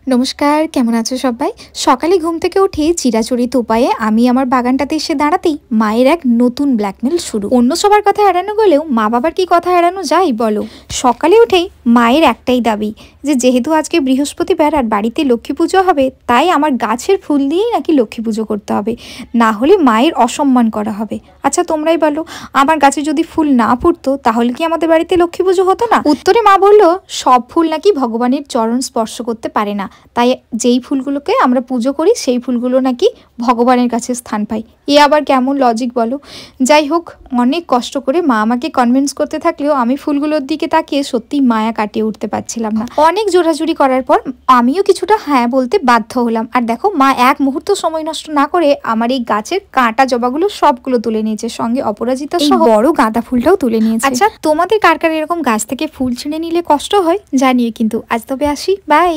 নমস্কার, কেমন আছো সবাই? সকালে ঘুম থেকে উঠে চিরাচরিত উপায়ে আমি আমার বাগানটাতে এসে দাঁড়াতেই মায়ের এক নতুন ব্ল্যাকমেল শুরু। অন্য সবার কথা এড়ানো গেলেও মা বাবার কি কথা এড়ানো যায় বলো? সকালে উঠেই মায়ের একটাই দাবি যে যেহেতু আজকে বৃহস্পতিবার আর বাড়িতে লক্ষ্মী পুজো হবে, তাই আমার গাছের ফুল দিয়েই নাকি লক্ষ্মী পুজো করতে হবে, না হলে মায়ের অসম্মান করা হবে। আচ্ছা তোমরাই বলো, আমার গাছে যদি ফুল না ফুটতো তাহলে কি আমাদের বাড়িতে লক্ষ্মী পুজো হতো না? উত্তরে মা বললো সব ফুল নাকি ভগবানের চরণ স্পর্শ করতে পারে না, তাই যেই ফুলগুলোকে আমরা পুজো করি সেই ফুলগুলো নাকি ভগবানের কাছে স্থান পায়। এ আবার কেমন লজিক বলো? যাই হোক, অনেক কষ্ট করে মা আমাকে কনভিন্স করতে থাকলেও আমি ফুলগুলোর দিকে তাকিয়ে সত্যি মায়া কাটিয়ে উঠতে পারছিলাম না। অনেক জোরাজুরি করার পর আমিও কিছুটা হ্যাঁ বলতে বাধ্য হলাম। আর দেখো, মা এক মুহূর্ত সময় নষ্ট না করে আমার এই গাছের কাঁটা জবাগুলো সবগুলো তুলে নিয়েছে, সঙ্গে অপরাজিতা সহ বড় গাঁদা ফুলটাও তুলে নিয়েছে। আচ্ছা তোমাদের কার কার এরকম গাছ থেকে ফুল ছিঁড়ে নিলে কষ্ট হয় জানিয়ে কিন্তু। আজ তবে আসি, বাই।